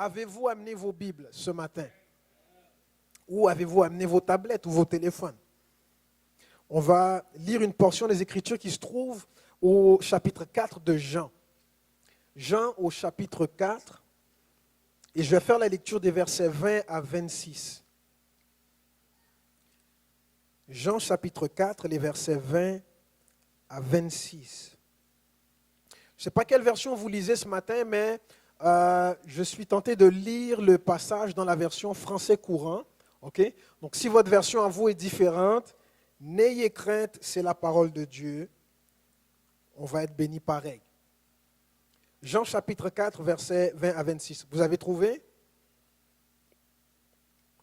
Avez-vous amené vos Bibles ce matin? Ou avez-vous amené vos tablettes ou vos téléphones? On va lire une portion des Écritures qui se trouve au chapitre 4 de Jean. Jean au chapitre 4, et je vais faire la lecture des versets 20 à 26. Jean chapitre 4, les versets 20 à 26. Je ne sais pas quelle version vous lisez ce matin, mais je suis tenté de lire le passage dans la version français courant. Okay? Donc si votre version à vous est différente, n'ayez crainte, c'est la parole de Dieu. On va être béni pareil. Jean chapitre 4, versets 20 à 26. Vous avez trouvé?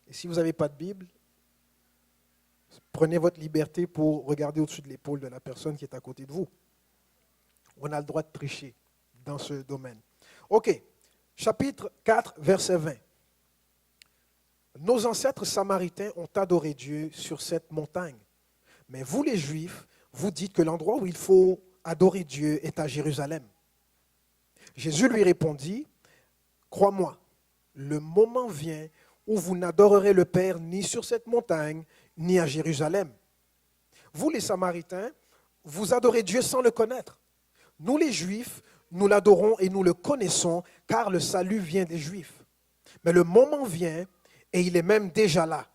Et si vous n'avez pas de Bible, prenez votre liberté pour regarder au-dessus de l'épaule de la personne qui est à côté de vous. On a le droit de tricher dans ce domaine. Ok, chapitre 4, verset 20. Nos ancêtres samaritains ont adoré Dieu sur cette montagne. Mais vous les Juifs, vous dites que l'endroit où il faut adorer Dieu est à Jérusalem. Jésus lui répondit, « Crois-moi, le moment vient où vous n'adorerez le Père ni sur cette montagne, ni à Jérusalem. Vous les Samaritains, vous adorez Dieu sans le connaître. Nous les Juifs, nous l'adorons et nous le connaissons, car le salut vient des Juifs. Mais le moment vient, et il est même déjà là,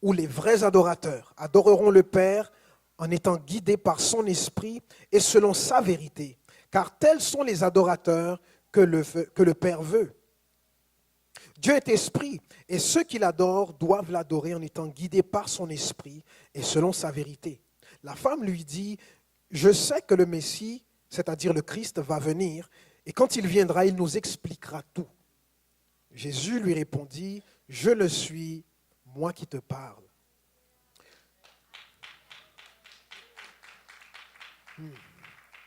où les vrais adorateurs adoreront le Père en étant guidés par son esprit et selon sa vérité, car tels sont les adorateurs que le Père veut. Dieu est esprit, et ceux qui l'adorent doivent l'adorer en étant guidés par son esprit et selon sa vérité. La femme lui dit, « Je sais que le Messie, c'est-à-dire le Christ, va venir, et quand il viendra, il nous expliquera tout. » Jésus lui répondit, « Je le suis, moi qui te parle. »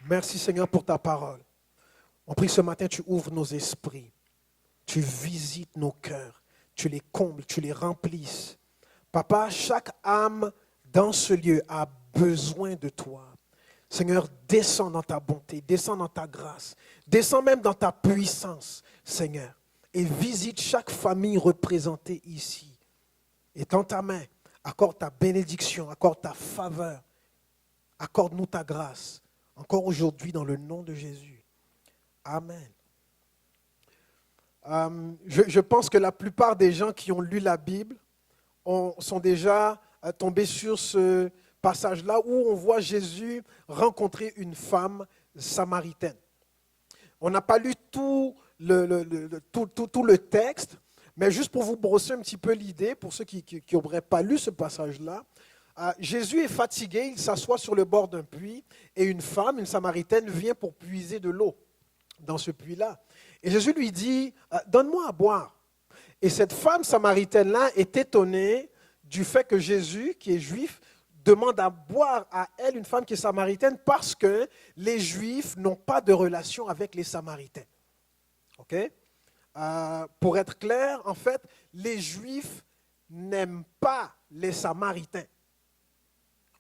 Merci Seigneur pour ta parole. On prie ce matin, tu ouvres nos esprits, tu visites nos cœurs, tu les combles, tu les remplisses. Papa, chaque âme dans ce lieu a besoin de toi. Seigneur, descends dans ta bonté, descends dans ta grâce, descends même dans ta puissance, Seigneur, et visite chaque famille représentée ici. Et dans ta main, accorde ta bénédiction, accorde ta faveur, accorde-nous ta grâce, encore aujourd'hui dans le nom de Jésus. Amen. Je pense que la plupart des gens qui ont lu la Bible sont déjà tombés sur ce passage-là où on voit Jésus rencontrer une femme samaritaine. On n'a pas lu tout le texte, mais juste pour vous brosser un petit peu l'idée, pour ceux qui n'auraient pas lu ce passage-là, Jésus est fatigué, il s'assoit sur le bord d'un puits et une femme, une samaritaine, vient pour puiser de l'eau dans ce puits-là. Et Jésus lui dit, donne-moi à boire. Et cette femme samaritaine-là est étonnée du fait que Jésus, qui est juif, demande à boire à elle, une femme qui est samaritaine, parce que les Juifs n'ont pas de relation avec les Samaritains. Okay? Pour être clair, en fait, les Juifs n'aiment pas les Samaritains.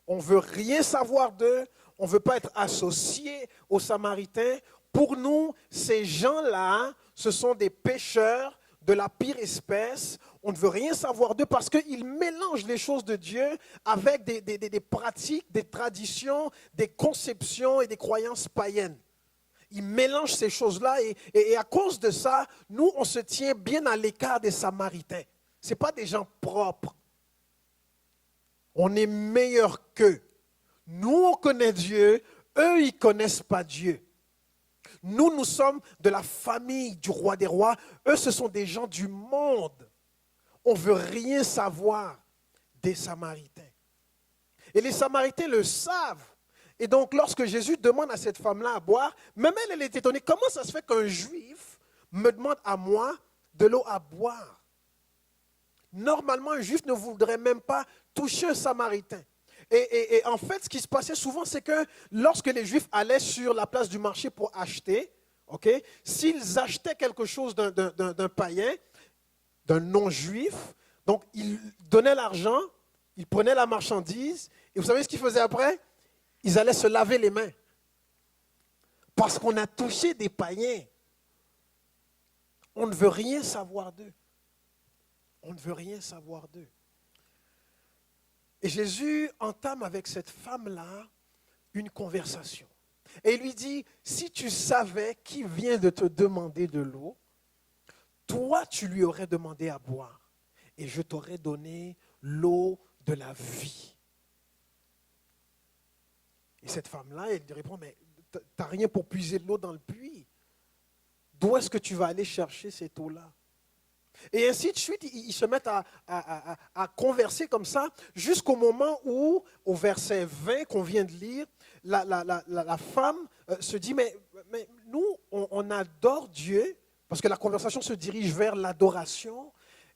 On ne veut rien savoir d'eux, on ne veut pas être associé aux Samaritains. Pour nous, ces gens-là, ce sont des pécheurs de la pire espèce. On ne veut rien savoir d'eux parce qu'ils mélangent les choses de Dieu avec des pratiques, des traditions, des conceptions et des croyances païennes. Ils mélangent ces choses-là et à cause de ça, nous, on se tient bien à l'écart des Samaritains. Ce n'est pas des gens propres. On est meilleurs qu'eux. Nous, on connaît Dieu, eux, ils ne connaissent pas Dieu. Nous, nous sommes de la famille du roi des rois. Eux, ce sont des gens du monde. On ne veut rien savoir des Samaritains. Et les Samaritains le savent. Et donc, lorsque Jésus demande à cette femme-là à boire, même elle est étonnée. Comment ça se fait qu'un juif me demande à moi de l'eau à boire? Normalement, un juif ne voudrait même pas toucher un Samaritain. Et en fait, ce qui se passait souvent, c'est que lorsque les Juifs allaient sur la place du marché pour acheter, okay, s'ils achetaient quelque chose d'un païen, d'un non-juif, donc ils donnaient l'argent, ils prenaient la marchandise, et vous savez ce qu'ils faisaient après? Ils allaient se laver les mains. Parce qu'on a touché des païens. On ne veut rien savoir d'eux. On ne veut rien savoir d'eux. Et Jésus entame avec cette femme-là une conversation. Et il lui dit, si tu savais qui vient de te demander de l'eau, toi, tu lui aurais demandé à boire. Et je t'aurais donné l'eau de la vie. Et cette femme-là, elle lui répond, mais tu n'as rien pour puiser de l'eau dans le puits. D'où est-ce que tu vas aller chercher cette eau-là? Et ainsi de suite, ils se mettent à converser comme ça, jusqu'au moment où, au verset 20 qu'on vient de lire, la femme se dit, mais nous, on adore Dieu, parce que la conversation se dirige vers l'adoration.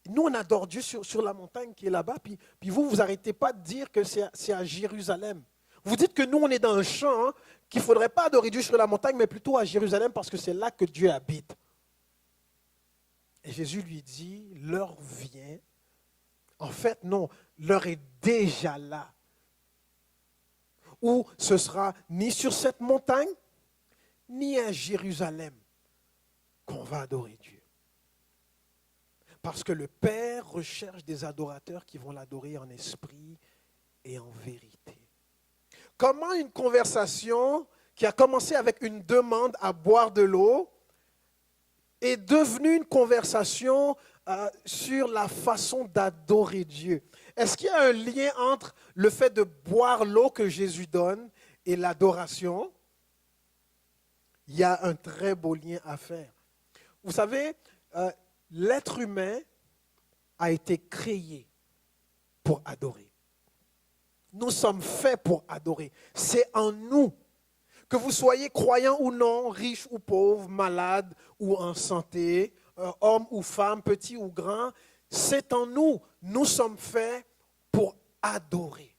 Nous, on adore Dieu sur la montagne qui est là-bas, puis vous n'arrêtez pas de dire que c'est à Jérusalem. Vous dites que nous, on est dans un champ, hein, qu'il ne faudrait pas adorer Dieu sur la montagne, mais plutôt à Jérusalem, parce que c'est là que Dieu habite. Et Jésus lui dit, l'heure vient. En fait, non, l'heure est déjà là. Où ce sera ni sur cette montagne, ni à Jérusalem qu'on va adorer Dieu. Parce que le Père recherche des adorateurs qui vont l'adorer en esprit et en vérité. Comment une conversation qui a commencé avec une demande à boire de l'eau est devenue une conversation sur la façon d'adorer Dieu? Est-ce qu'il y a un lien entre le fait de boire l'eau que Jésus donne et l'adoration? Il y a un très beau lien à faire. Vous savez, l'être humain a été créé pour adorer. Nous sommes faits pour adorer. C'est en nous. Que vous soyez croyant ou non, riche ou pauvre, malade ou en santé, homme ou femme, petit ou grand, c'est en nous. Nous sommes faits pour adorer.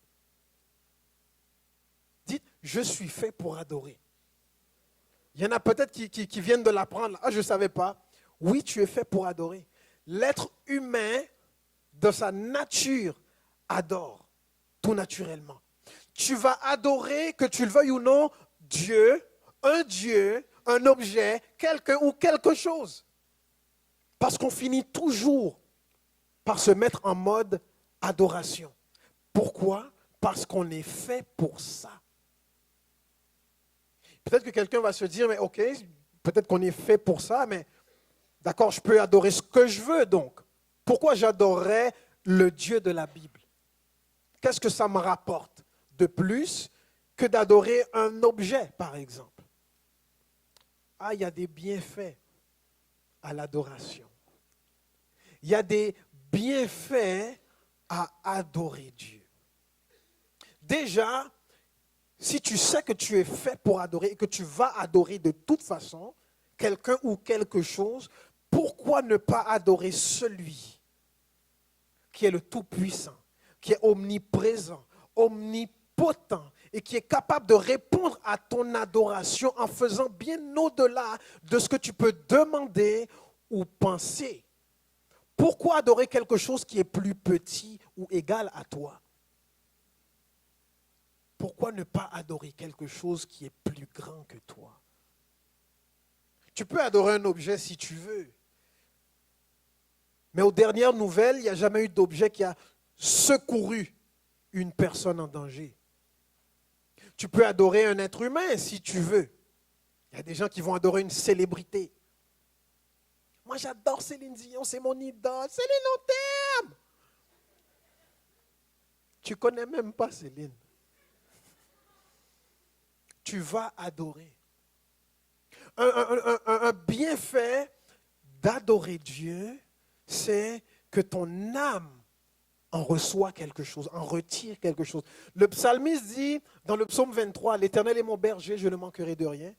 Dites, je suis fait pour adorer. Il y en a peut-être qui viennent de l'apprendre. Ah, je ne savais pas. Oui, tu es fait pour adorer. L'être humain, de sa nature, adore. Tout naturellement. Tu vas adorer, que tu le veuilles ou non, Dieu, un objet, quelqu'un ou quelque chose. Parce qu'on finit toujours par se mettre en mode adoration. Pourquoi? Parce qu'on est fait pour ça. Peut-être que quelqu'un va se dire, mais ok, peut-être qu'on est fait pour ça, mais d'accord, je peux adorer ce que je veux donc. Pourquoi j'adorerais le Dieu de la Bible? Qu'est-ce que ça me rapporte de plus que d'adorer un objet, par exemple? Ah, il y a des bienfaits à l'adoration. Il y a des bienfaits à adorer Dieu. Déjà, si tu sais que tu es fait pour adorer et que tu vas adorer de toute façon quelqu'un ou quelque chose, pourquoi ne pas adorer celui qui est le Tout-Puissant, qui est omniprésent, omnipotent et qui est capable de répondre à ton adoration en faisant bien au-delà de ce que tu peux demander ou penser? Pourquoi adorer quelque chose qui est plus petit ou égal à toi? Pourquoi ne pas adorer quelque chose qui est plus grand que toi? Tu peux adorer un objet si tu veux. Mais aux dernières nouvelles, il n'y a jamais eu d'objet qui a secouru une personne en danger. Tu peux adorer un être humain si tu veux. Il y a des gens qui vont adorer une célébrité. Moi, j'adore Céline Dion, c'est mon idole. Céline, on t'aime. Tu ne connais même pas Céline. Tu vas adorer. Un bienfait d'adorer Dieu, c'est que ton âme en reçoit quelque chose, en retire quelque chose. Le psalmiste dit dans le psaume 23, « L'Éternel est mon berger, je ne manquerai de rien.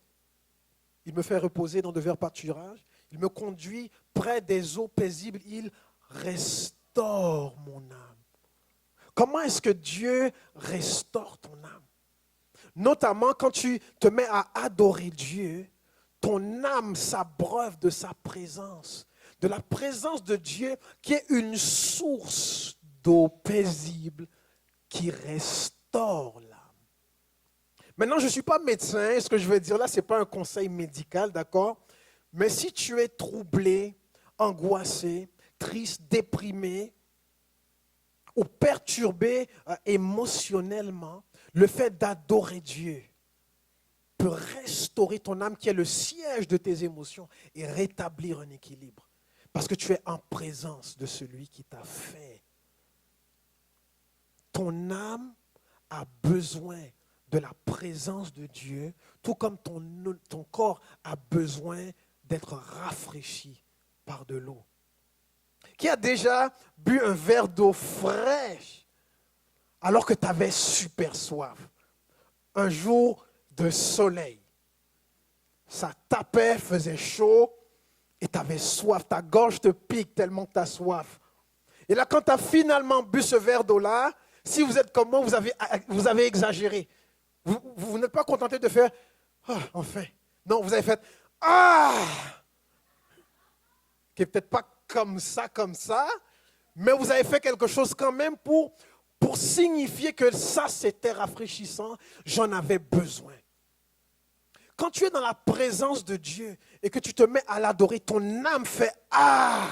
Il me fait reposer dans de verts pâturages. Il me conduit près des eaux paisibles. Il restaure mon âme. » Comment est-ce que Dieu restaure ton âme? Notamment quand tu te mets à adorer Dieu, ton âme s'abreuve de sa présence, de la présence de Dieu qui est une source d'eau paisible qui restaure l'âme. Maintenant, je ne suis pas médecin, ce que je veux dire là, ce n'est pas un conseil médical, d'accord? Mais si tu es troublé angoissé, triste, déprimé ou perturbé émotionnellement, le fait d'adorer Dieu peut restaurer ton âme qui est le siège de tes émotions et rétablir un équilibre. Parce que tu es en présence de celui qui t'a fait. Ton âme a besoin de la présence de Dieu, tout comme ton corps a besoin d'être rafraîchi par de l'eau. Qui a déjà bu un verre d'eau fraîche alors que tu avais super soif? Un jour de soleil, ça tapait, faisait chaud et tu avais soif. Ta gorge te pique tellement que tu as soif. Et là, quand tu as finalement bu ce verre d'eau-là, si vous êtes comme moi, vous avez exagéré. Vous n'êtes pas contenté de faire « Ah, enfin ». Non, vous avez fait « Ah ». Qui n'est peut-être pas comme ça, mais vous avez fait quelque chose quand même pour signifier que ça, c'était rafraîchissant, j'en avais besoin. Quand tu es dans la présence de Dieu et que tu te mets à l'adorer, ton âme fait « Ah,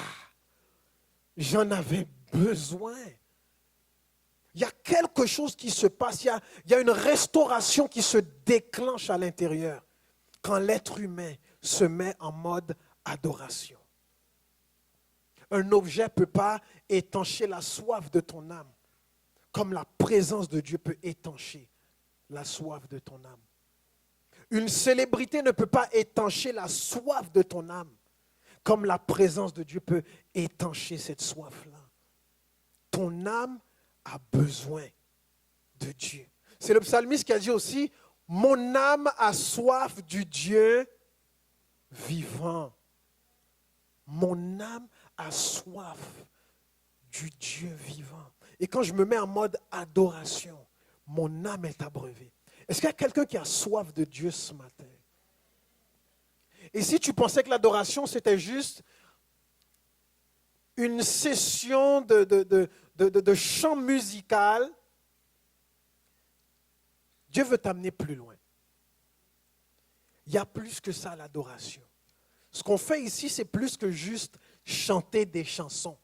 j'en avais besoin ». Il y a quelque chose qui se passe, il y a une restauration qui se déclenche à l'intérieur quand l'être humain se met en mode adoration. Un objet ne peut pas étancher la soif de ton âme, comme la présence de Dieu peut étancher la soif de ton âme. Une célébrité ne peut pas étancher la soif de ton âme, comme la présence de Dieu peut étancher cette soif-là. Ton âme a besoin de Dieu. C'est le psalmiste qui a dit aussi, « Mon âme a soif du Dieu vivant. » Mon âme a soif du Dieu vivant. Et quand je me mets en mode adoration, mon âme est abreuvée. Est-ce qu'il y a quelqu'un qui a soif de Dieu ce matin? Et si tu pensais que l'adoration, c'était juste une session de chant musical, Dieu veut t'amener plus loin. Il y a plus que ça, l'adoration. Ce qu'on fait ici, c'est plus que juste chanter des chansons.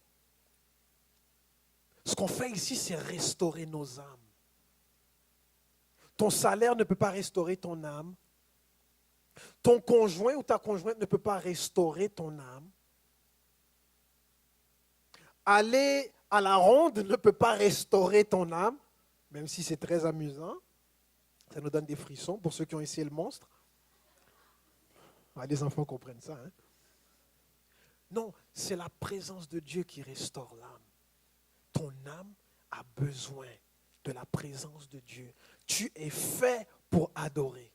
Ce qu'on fait ici, c'est restaurer nos âmes. Ton salaire ne peut pas restaurer ton âme. Ton conjoint ou ta conjointe ne peut pas restaurer ton âme. Aller à la ronde ne peut pas restaurer ton âme, même si c'est très amusant. Ça nous donne des frissons pour ceux qui ont essayé le monstre. Ah, les enfants comprennent ça. Hein? Non, c'est la présence de Dieu qui restaure l'âme. Ton âme a besoin de la présence de Dieu. Tu es fait pour adorer.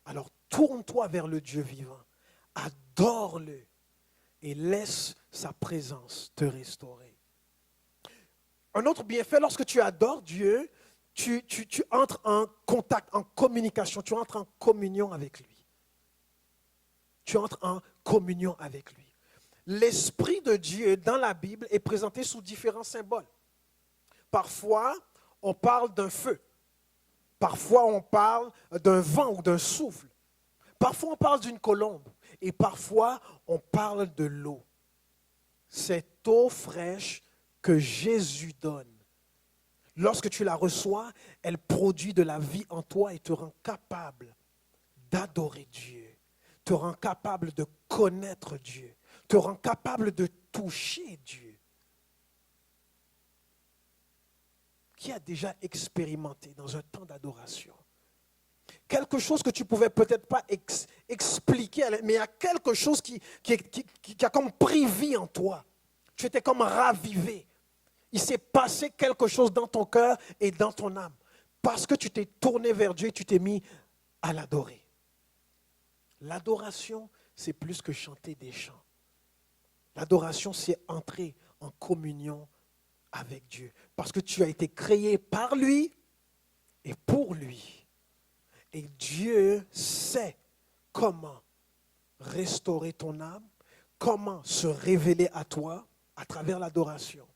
Alors tourne-toi vers le Dieu vivant. Adore-le et laisse sa présence te restaurer. Un autre bienfait, lorsque tu adores Dieu, tu entres en contact, en communication, tu entres en communion avec lui. Tu entres en communion avec lui. L'Esprit de Dieu dans la Bible est présenté sous différents symboles. Parfois, on parle d'un feu. Parfois, on parle d'un vent ou d'un souffle. Parfois, on parle d'une colombe. Et parfois, on parle de l'eau. Cette eau fraîche que Jésus donne. Lorsque tu la reçois, elle produit de la vie en toi et te rend capable d'adorer Dieu. Te rend capable de connaître Dieu. Te rend capable de toucher Dieu. Qui a déjà expérimenté dans un temps d'adoration quelque chose que tu ne pouvais peut-être pas expliquer, mais il y a quelque chose qui a comme pris vie en toi. Tu étais comme ravivé. Il s'est passé quelque chose dans ton cœur et dans ton âme. Parce que tu t'es tourné vers Dieu et tu t'es mis à l'adorer. L'adoration, c'est plus que chanter des chants. L'adoration, c'est entrer en communion avec Dieu. Parce que tu as été créé par lui et pour lui. Et Dieu sait comment restaurer ton âme, comment se révéler à toi à travers l'adoration.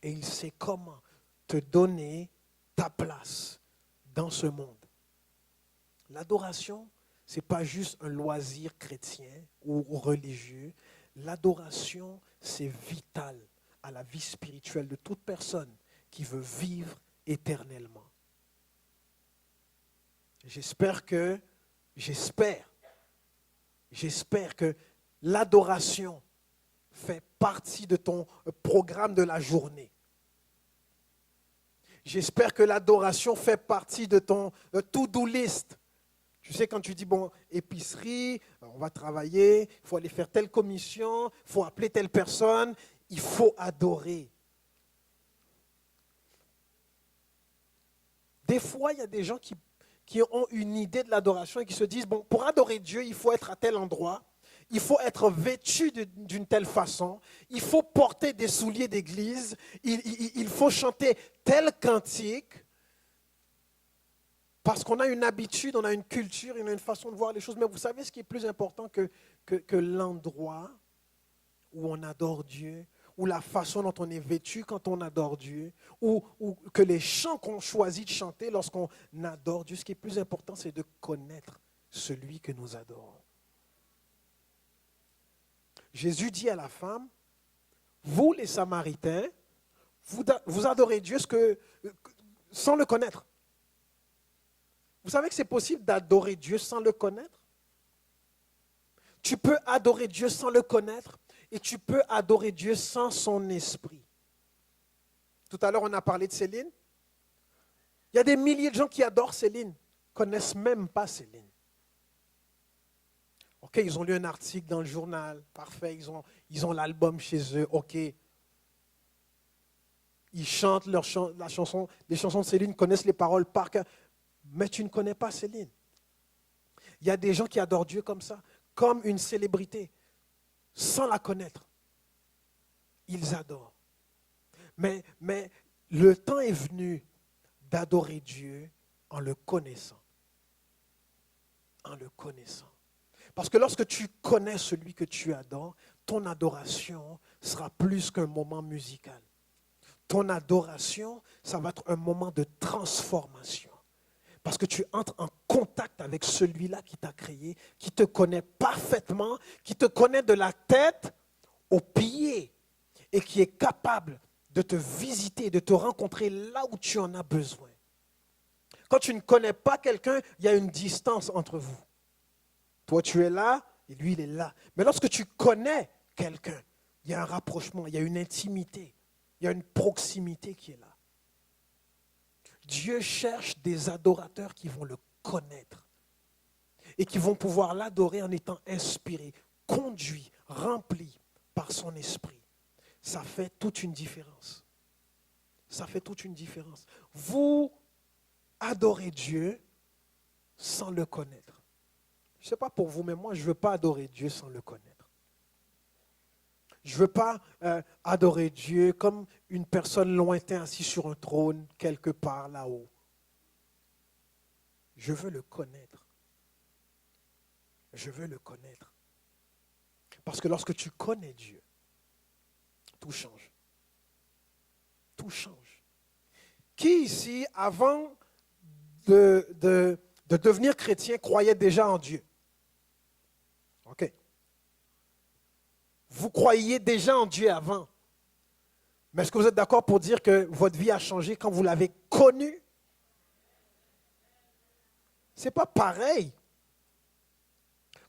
Et il sait comment te donner ta place dans ce monde. L'adoration, ce n'est pas juste un loisir chrétien ou religieux. L'adoration, c'est vital à la vie spirituelle de toute personne qui veut vivre éternellement. J'espère que l'adoration fait partie de ton programme de la journée. J'espère que l'adoration fait partie de ton to-do list. Tu sais, quand tu dis, bon, épicerie, on va travailler, il faut aller faire telle commission, il faut appeler telle personne, il faut adorer. Des fois, il y a des gens qui ont une idée de l'adoration et qui se disent, bon, pour adorer Dieu, il faut être à tel endroit, il faut être vêtu d'une telle façon, il faut porter des souliers d'église, il faut chanter tel cantique, parce qu'on a une habitude, on a une culture, on a une façon de voir les choses. Mais vous savez ce qui est plus important que l'endroit où on adore Dieu, ou la façon dont on est vêtu quand on adore Dieu, ou que les chants qu'on choisit de chanter lorsqu'on adore Dieu. Ce qui est plus important, c'est de connaître celui que nous adorons. Jésus dit à la femme, vous les Samaritains, vous adorez Dieu sans le connaître. Vous savez que c'est possible d'adorer Dieu sans le connaître? Tu peux adorer Dieu sans le connaître et tu peux adorer Dieu sans son esprit. Tout à l'heure, on a parlé de Céline. Il y a des milliers de gens qui adorent Céline, ne connaissent même pas Céline. OK, ils ont lu un article dans le journal, parfait, ils ont l'album chez eux, OK. Ils chantent les chansons de Céline, connaissent les paroles par cœur, mais tu ne connais pas Céline. Il y a des gens qui adorent Dieu comme ça, comme une célébrité, sans la connaître. Ils adorent. Mais le temps est venu d'adorer Dieu en le connaissant. En le connaissant. Parce que lorsque tu connais celui que tu adores, ton adoration sera plus qu'un moment musical. Ton adoration, ça va être un moment de transformation. Parce que tu entres en contact avec celui-là qui t'a créé, qui te connaît parfaitement, qui te connaît de la tête aux pieds et qui est capable de te visiter, de te rencontrer là où tu en as besoin. Quand tu ne connais pas quelqu'un, il y a une distance entre vous. Toi, tu es là et lui, il est là. Mais lorsque tu connais quelqu'un, il y a un rapprochement, il y a une intimité, il y a une proximité qui est là. Dieu cherche des adorateurs qui vont le connaître et qui vont pouvoir l'adorer en étant inspirés, conduits, remplis par son esprit. Ça fait toute une différence. Ça fait toute une différence. Vous adorez Dieu sans le connaître. Je ne sais pas pour vous, mais moi, je ne veux pas adorer Dieu sans le connaître. Je ne veux pas adorer Dieu comme une personne lointaine assise sur un trône quelque part là-haut. Je veux le connaître. Je veux le connaître. Parce que lorsque tu connais Dieu, tout change. Tout change. Qui ici, avant de devenir chrétien, croyait déjà en Dieu? OK. Vous croyiez déjà en Dieu avant. Mais est-ce que vous êtes d'accord pour dire que votre vie a changé quand vous l'avez connu? Ce n'est pas pareil.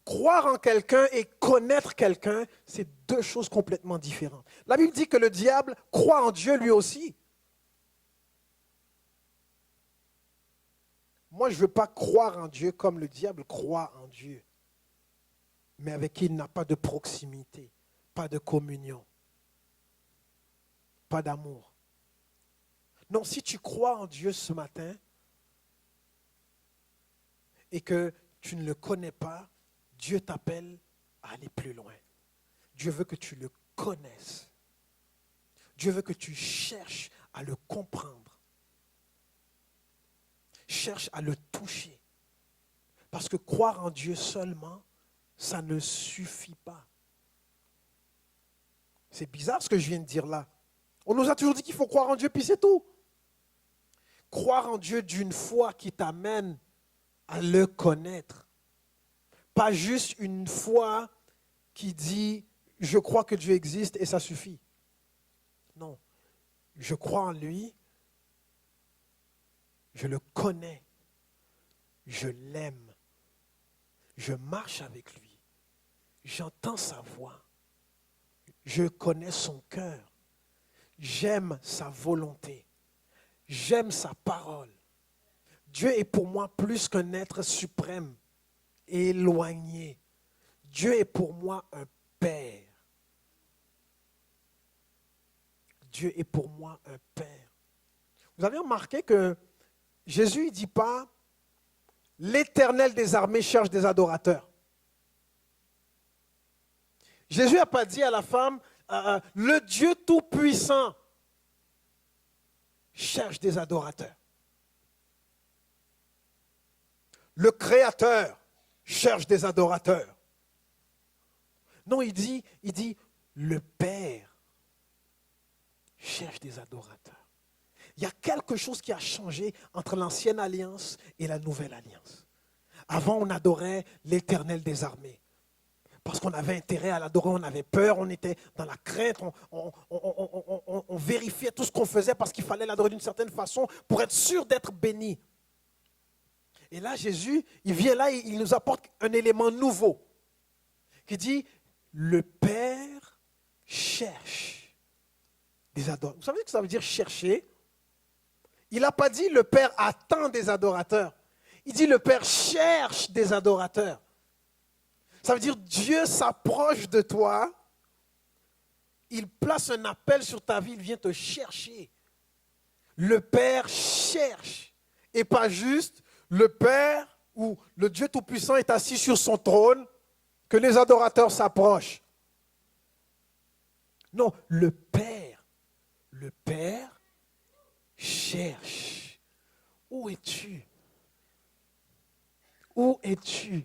Croire en quelqu'un et connaître quelqu'un, c'est deux choses complètement différentes. La Bible dit que le diable croit en Dieu lui aussi. Moi, je ne veux pas croire en Dieu comme le diable croit en Dieu, mais avec qui il n'a pas de proximité, pas de communion, pas d'amour. Non, si tu crois en Dieu ce matin et que tu ne le connais pas, Dieu t'appelle à aller plus loin. Dieu veut que tu le connaisses. Dieu veut que tu cherches à le comprendre. Cherche à le toucher. Parce que croire en Dieu seulement, ça ne suffit pas. C'est bizarre ce que je viens de dire là. On nous a toujours dit qu'il faut croire en Dieu, puis c'est tout. Croire en Dieu d'une foi qui t'amène à le connaître. Pas juste une foi qui dit je crois que Dieu existe et ça suffit. Non, je crois en lui, je le connais, je l'aime, je marche avec lui, j'entends sa voix, je connais son cœur, j'aime sa volonté, j'aime sa parole. Dieu est pour moi plus qu'un être suprême, éloigné. Dieu est pour moi un Père. Dieu est pour moi un Père. Vous avez remarqué que Jésus ne dit pas « L'Éternel des armées cherche des adorateurs ». Jésus n'a pas dit à la femme « Le Dieu Tout-Puissant cherche des adorateurs ». Le Créateur cherche des adorateurs. Non, il dit, le Père cherche des adorateurs. Il y a quelque chose qui a changé entre l'ancienne alliance et la nouvelle alliance. Avant, on adorait l'Éternel des armées. Parce qu'on avait intérêt à l'adorer, on avait peur, on était dans la crainte, on vérifiait tout ce qu'on faisait parce qu'il fallait l'adorer d'une certaine façon pour être sûr d'être béni. Et là, Jésus, il vient là et il nous apporte un élément nouveau qui dit, le Père cherche des adorateurs. Vous savez ce que ça veut dire chercher? Il n'a pas dit le Père attend des adorateurs. Il dit le Père cherche des adorateurs. Ça veut dire Dieu s'approche de toi, il place un appel sur ta vie, il vient te chercher. Le Père cherche et pas juste le Père ou le Dieu Tout-Puissant est assis sur son trône, que les adorateurs s'approchent. Non, le Père cherche. Où es-tu? Où es-tu?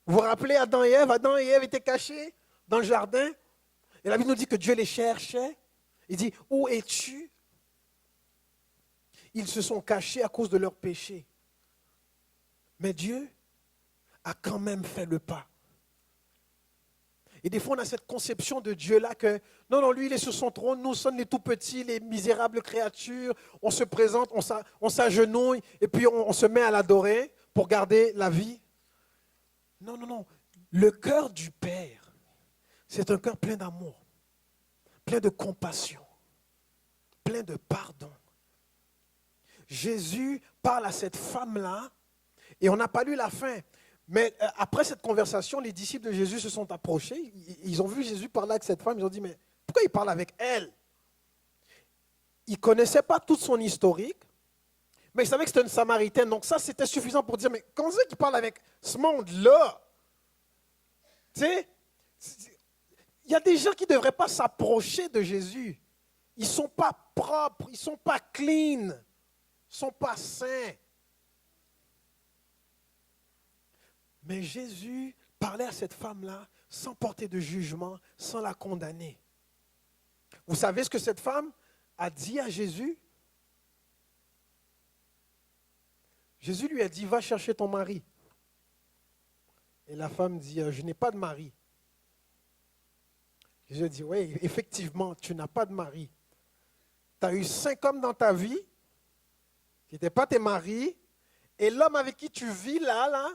Vous vous rappelez Adam et Ève étaient cachés dans le jardin. Et la Bible nous dit que Dieu les cherchait. Il dit, où es-tu? Ils se sont cachés à cause de leur péché. Mais Dieu a quand même fait le pas. Et des fois, on a cette conception de Dieu-là que, non, lui, il est sur son trône, nous sommes les tout petits, les misérables créatures, on se présente, on s'agenouille, et puis on se met à l'adorer pour garder la vie. Non. Le cœur du Père, c'est un cœur plein d'amour, plein de compassion, plein de pardon. Jésus parle à cette femme-là, et on n'a pas lu la fin. Mais après cette conversation, les disciples de Jésus se sont approchés. Ils ont vu Jésus parler avec cette femme. Ils ont dit, mais pourquoi il parle avec elle? Ils ne connaissaient pas toute son historique, mais ils savaient que c'était une Samaritaine. Donc ça, c'était suffisant pour dire, mais comment c'est qu'il parle avec ce monde-là? Tu sais, il y a des gens qui ne devraient pas s'approcher de Jésus. Ils ne sont pas propres, ils ne sont pas clean, ils ne sont pas saints. Mais Jésus parlait à cette femme-là sans porter de jugement, sans la condamner. Vous savez ce que cette femme a dit à Jésus? Jésus lui a dit, va chercher ton mari. Et la femme dit, je n'ai pas de mari. Jésus dit, oui, effectivement, tu n'as pas de mari. Tu as eu 5 hommes dans ta vie qui n'étaient pas tes maris, et l'homme avec qui tu vis là,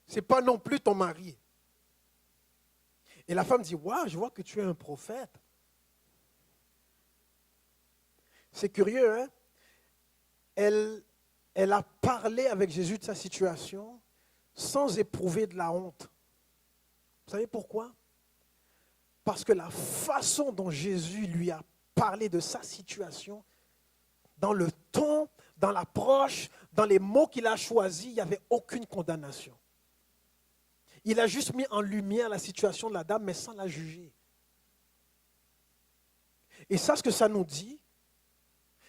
ce n'est pas non plus ton mari. Et la femme dit, waouh, je vois que tu es un prophète. C'est curieux, hein? Elle a parlé avec Jésus de sa situation sans éprouver de la honte. Vous savez pourquoi? Parce que la façon dont Jésus lui a parlé de sa situation, dans le ton, dans l'approche, dans les mots qu'il a choisis, il n'y avait aucune condamnation. Il a juste mis en lumière la situation de la dame, mais sans la juger. Et ça, ce que ça nous dit,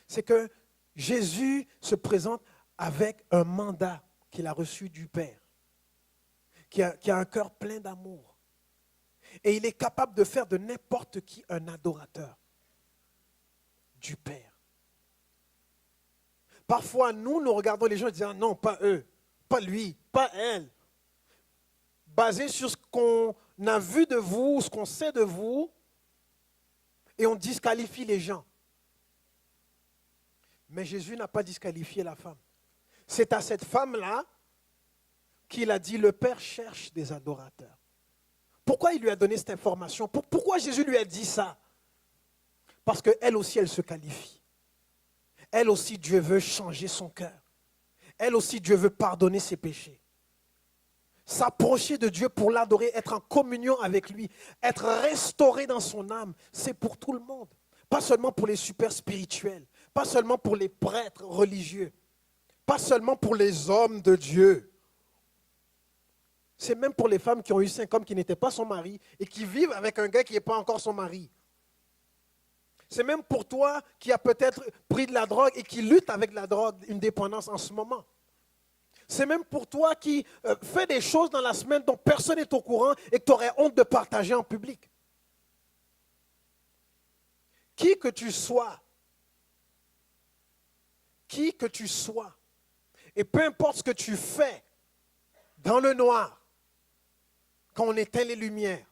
c'est que Jésus se présente avec un mandat qu'il a reçu du Père, qui a un cœur plein d'amour. Et il est capable de faire de n'importe qui un adorateur du Père. Parfois, nous regardons les gens et disons, non, pas eux, pas lui, pas elle. Basé sur ce qu'on a vu de vous, ce qu'on sait de vous, et on disqualifie les gens. Mais Jésus n'a pas disqualifié la femme. C'est à cette femme-là qu'il a dit, le Père cherche des adorateurs. Pourquoi il lui a donné cette information? Pourquoi Jésus lui a dit ça? Parce qu'elle aussi, elle se qualifie. Elle aussi, Dieu veut changer son cœur. Elle aussi, Dieu veut pardonner ses péchés. S'approcher de Dieu pour l'adorer, être en communion avec lui, être restauré dans son âme, c'est pour tout le monde. Pas seulement pour les super spirituels, pas seulement pour les prêtres religieux, pas seulement pour les hommes de Dieu. C'est même pour les femmes qui ont eu 5 hommes qui n'étaient pas son mari et qui vivent avec un gars qui n'est pas encore son mari. C'est même pour toi qui as peut-être pris de la drogue et qui lutte avec la drogue, une dépendance en ce moment. C'est même pour toi qui fais des choses dans la semaine dont personne n'est au courant et que tu aurais honte de partager en public. Qui que tu sois, et peu importe ce que tu fais dans le noir, quand on éteint les lumières,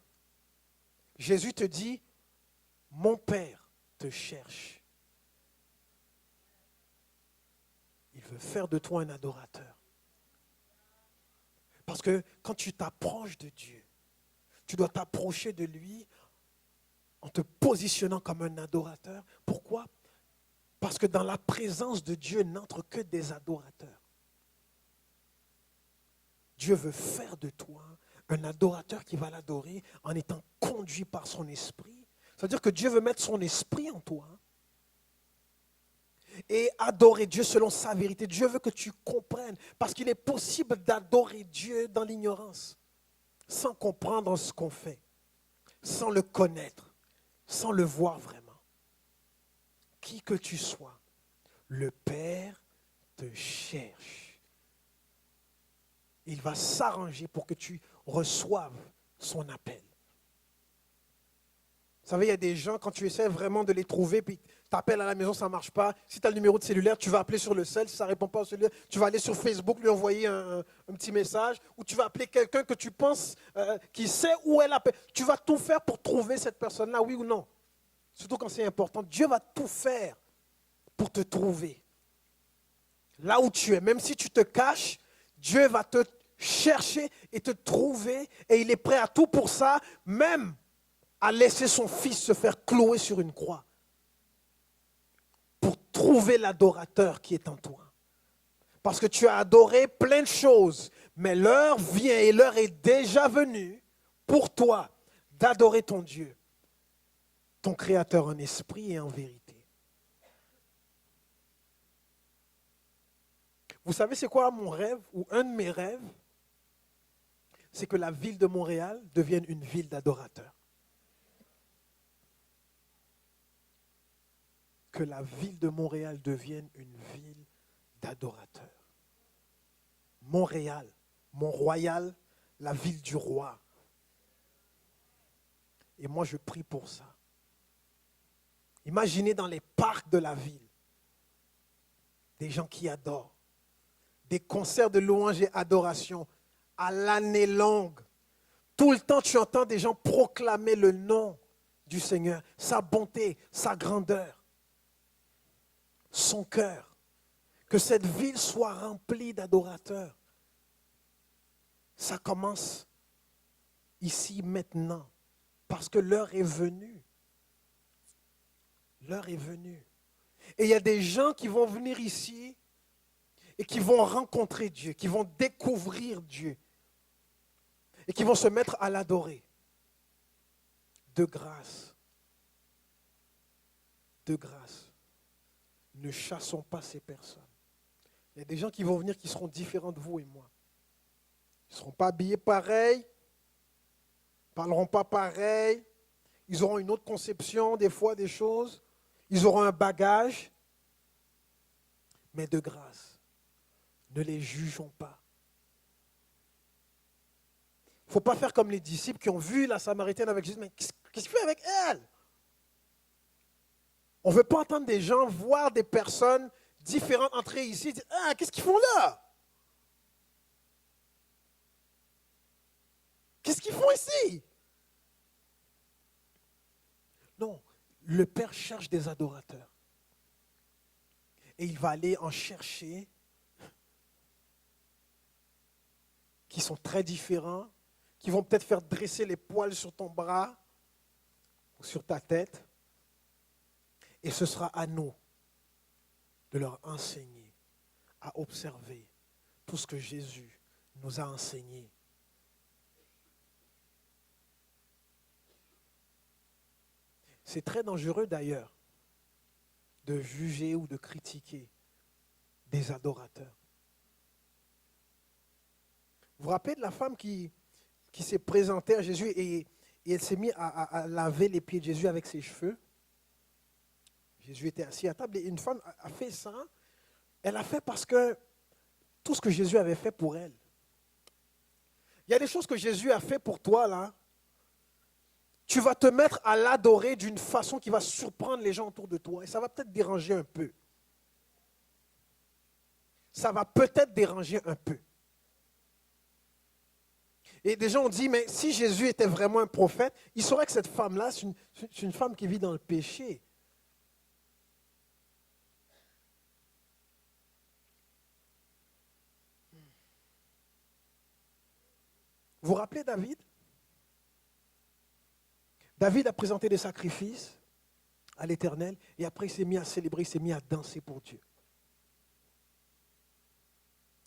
Jésus te dit, mon Père te cherche. Il veut faire de toi un adorateur. Parce que quand tu t'approches de Dieu, tu dois t'approcher de lui en te positionnant comme un adorateur. Pourquoi? Parce que dans la présence de Dieu n'entrent que des adorateurs. Dieu veut faire de toi un adorateur qui va l'adorer en étant conduit par son esprit. C'est-à-dire que Dieu veut mettre son esprit en toi et adorer Dieu selon sa vérité. Dieu veut que tu comprennes, parce qu'il est possible d'adorer Dieu dans l'ignorance, sans comprendre ce qu'on fait, sans le connaître, sans le voir vraiment. Qui que tu sois, le Père te cherche. Il va s'arranger pour que tu reçoives son appel. Vous savez, il y a des gens, quand tu essaies vraiment de les trouver, puis tu appelles à la maison, ça ne marche pas. Si tu as le numéro de cellulaire, tu vas appeler sur le cell. Si ça ne répond pas au cellulaire, tu vas aller sur Facebook, lui envoyer un petit message. Ou tu vas appeler quelqu'un que tu penses qui sait où elle appelle. Tu vas tout faire pour trouver cette personne-là, oui ou non? Surtout quand c'est important. Dieu va tout faire pour te trouver. Là où tu es, même si tu te caches, Dieu va te chercher et te trouver. Et il est prêt à tout pour ça, même à laisser son fils se faire clouer sur une croix pour trouver l'adorateur qui est en toi. Parce que tu as adoré plein de choses, mais l'heure vient et l'heure est déjà venue pour toi d'adorer ton Dieu, ton Créateur en esprit et en vérité. Vous savez c'est quoi mon rêve, ou un de mes rêves? C'est que la ville de Montréal devienne une ville d'adorateurs. Que la ville de Montréal devienne une ville d'adorateurs. Montréal, Mont-Royal, la ville du roi. Et moi, je prie pour ça. Imaginez dans les parcs de la ville, des gens qui adorent, des concerts de louange et adoration à l'année longue. Tout le temps, tu entends des gens proclamer le nom du Seigneur, sa bonté, sa grandeur. Son cœur, que cette ville soit remplie d'adorateurs. Ça commence ici, maintenant, parce que l'heure est venue. L'heure est venue. Et il y a des gens qui vont venir ici et qui vont rencontrer Dieu, qui vont découvrir Dieu et qui vont se mettre à l'adorer. De grâce. De grâce. Ne chassons pas ces personnes. Il y a des gens qui vont venir qui seront différents de vous et moi. Ils ne seront pas habillés pareil, ne parleront pas pareil, ils auront une autre conception des fois des choses, ils auront un bagage, mais de grâce, ne les jugeons pas. Il ne faut pas faire comme les disciples qui ont vu la Samaritaine avec Jésus, mais qu'est-ce qu'il fait avec elle? On ne veut pas entendre des gens voir des personnes différentes entrer ici et dire « Ah, qu'est-ce qu'ils font là? Qu'est-ce qu'ils font ici? Non, le Père cherche des adorateurs. Et il va aller en chercher qui sont très différents, qui vont peut-être faire dresser les poils sur ton bras ou sur ta tête. Et ce sera à nous de leur enseigner à observer tout ce que Jésus nous a enseigné. C'est très dangereux d'ailleurs de juger ou de critiquer des adorateurs. Vous vous rappelez de la femme qui s'est présentée à Jésus et elle s'est mise à laver les pieds de Jésus avec ses cheveux. Jésus était assis à table et une femme a fait ça. Elle a fait parce que tout ce que Jésus avait fait pour elle. Il y a des choses que Jésus a fait pour toi là. Tu vas te mettre à l'adorer d'une façon qui va surprendre les gens autour de toi et ça va peut-être déranger un peu. Ça va peut-être déranger un peu. Et des gens ont dit, mais si Jésus était vraiment un prophète, il saurait que cette femme-là, c'est une femme qui vit dans le péché. Vous vous rappelez David? David a présenté des sacrifices à l'Éternel et après il s'est mis à célébrer, il s'est mis à danser pour Dieu.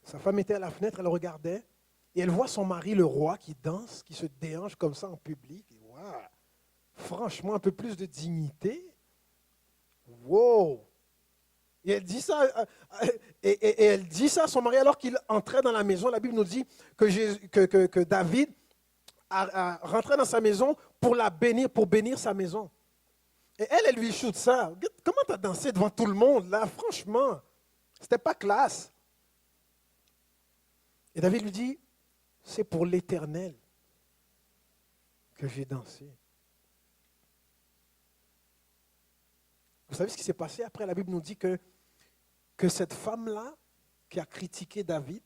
Sa femme était à la fenêtre, elle regardait et elle voit son mari, le roi, qui danse, qui se déhanche comme ça en public. Et wow, franchement, un peu plus de dignité. Wow! Et elle dit ça, et elle dit ça à son mari alors qu'il entrait dans la maison. La Bible nous dit que David a rentré dans sa maison pour la bénir, pour bénir sa maison. Et elle lui shoot ça. Comment tu as dansé devant tout le monde là? Franchement, c'était pas classe. Et David lui dit, c'est pour l'Éternel que j'ai dansé. Vous savez ce qui s'est passé après? La Bible nous dit que cette femme-là, qui a critiqué David,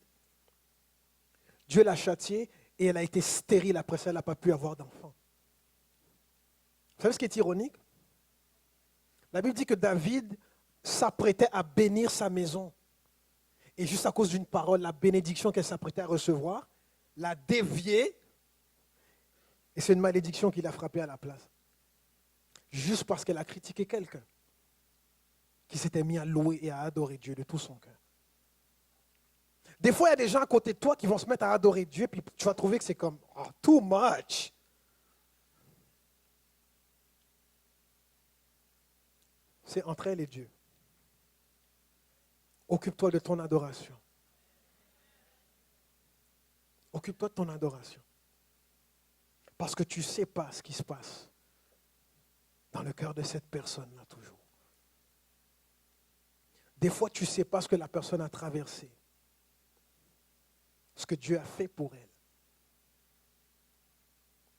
Dieu l'a châtiée et elle a été stérile après ça, elle n'a pas pu avoir d'enfant. Vous savez ce qui est ironique? La Bible dit que David s'apprêtait à bénir sa maison. Et juste à cause d'une parole, la bénédiction qu'elle s'apprêtait à recevoir, l'a déviée. Et c'est une malédiction qui l'a frappée à la place. Juste parce qu'elle a critiqué quelqu'un qui s'était mis à louer et à adorer Dieu de tout son cœur. Des fois, il y a des gens à côté de toi qui vont se mettre à adorer Dieu, puis tu vas trouver que c'est comme too much. C'est entre elle et Dieu. Occupe-toi de ton adoration. Occupe-toi de ton adoration. Parce que tu ne sais pas ce qui se passe dans le cœur de cette personne-là toujours. Des fois, tu ne sais pas ce que la personne a traversé. Ce que Dieu a fait pour elle.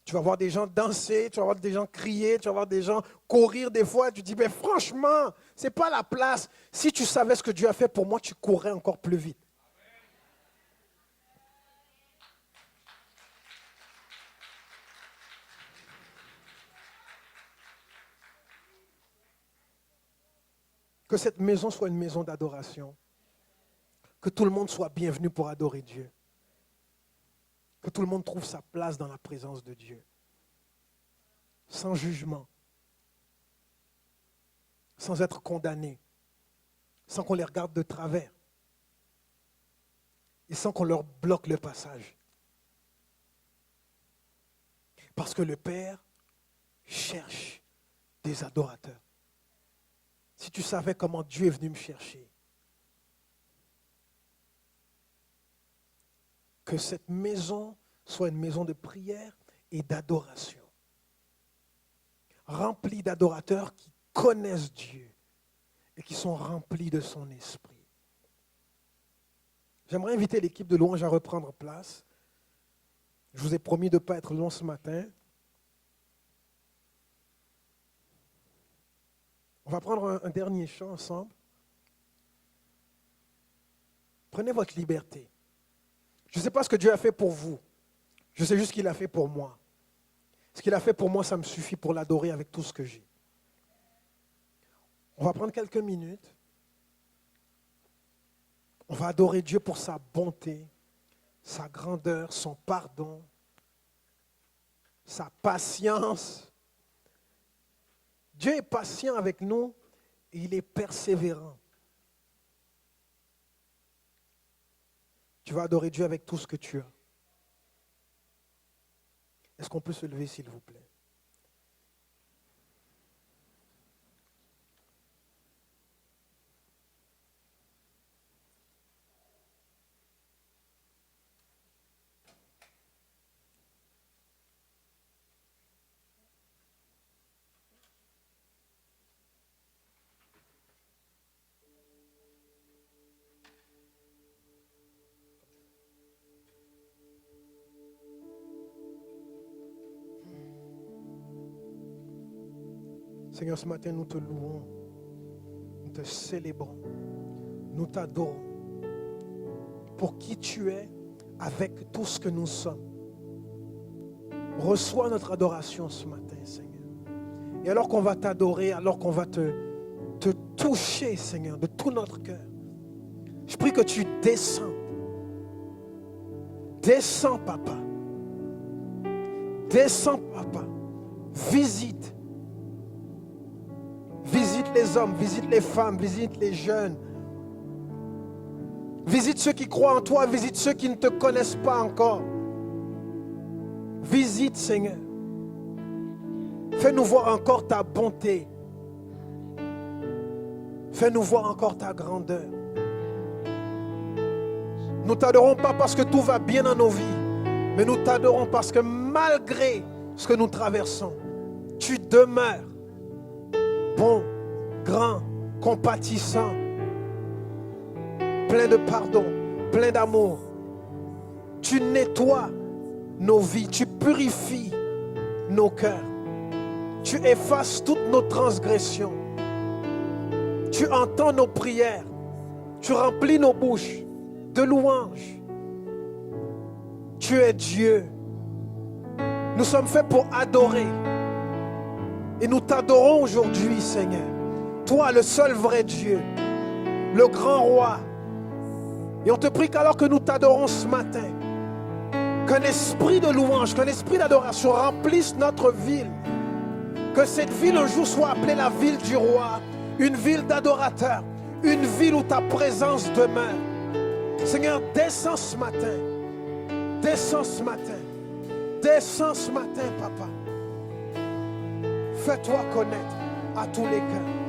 Tu vas voir des gens danser, tu vas voir des gens crier, tu vas voir des gens courir des fois. Tu te dis, mais franchement, ce n'est pas la place. Si tu savais ce que Dieu a fait pour moi, tu courrais encore plus vite. Que cette maison soit une maison d'adoration. Que tout le monde soit bienvenu pour adorer Dieu. Que tout le monde trouve sa place dans la présence de Dieu. Sans jugement. Sans être condamné. Sans qu'on les regarde de travers. Et sans qu'on leur bloque le passage. Parce que le Père cherche des adorateurs. Si tu savais comment Dieu est venu me chercher. Que cette maison soit une maison de prière et d'adoration. Remplie d'adorateurs qui connaissent Dieu et qui sont remplis de son esprit. J'aimerais inviter l'équipe de louange à reprendre place. Je vous ai promis de ne pas être long ce matin. On va prendre un dernier chant ensemble. Prenez votre liberté. Je ne sais pas ce que Dieu a fait pour vous. Je sais juste ce qu'il a fait pour moi. Ce qu'il a fait pour moi, ça me suffit pour l'adorer avec tout ce que j'ai. On va prendre quelques minutes. On va adorer Dieu pour sa bonté, sa grandeur, son pardon, sa patience. Dieu est patient avec nous et il est persévérant. Tu vas adorer Dieu avec tout ce que tu as. Est-ce qu'on peut se lever, s'il vous plaît? Seigneur, ce matin, nous te louons, nous te célébrons, nous t'adorons pour qui tu es avec tout ce que nous sommes. Reçois notre adoration ce matin, Seigneur. Et alors qu'on va t'adorer, alors qu'on va te toucher, Seigneur, de tout notre cœur, je prie que tu descends. Descends, Papa. Descends, Papa. Visite. Visite les hommes, visite les femmes, visite les jeunes. Visite ceux qui croient en toi, visite ceux qui ne te connaissent pas encore. Visite, Seigneur. Fais-nous voir encore ta bonté. Fais-nous voir encore ta grandeur. Nous t'adorons pas parce que tout va bien dans nos vies, mais nous t'adorons parce que malgré ce que nous traversons, tu demeures bon, grand, compatissant, plein de pardon, plein d'amour. Tu nettoies nos vies, tu purifies nos cœurs. Tu effaces toutes nos transgressions. Tu entends nos prières. Tu remplis nos bouches de louanges. Tu es Dieu. Nous sommes faits pour adorer. Et nous t'adorons aujourd'hui, Seigneur. Toi, le seul vrai Dieu, le grand roi. Et on te prie qu'alors que nous t'adorons ce matin, qu'un esprit de louange, qu'un esprit d'adoration remplisse notre ville. Que cette ville un jour soit appelée la ville du roi, une ville d'adorateurs, une ville où ta présence demeure. Seigneur, descends ce matin. Descends ce matin. Descends ce matin, Papa. Fais-toi connaître à tous les cœurs.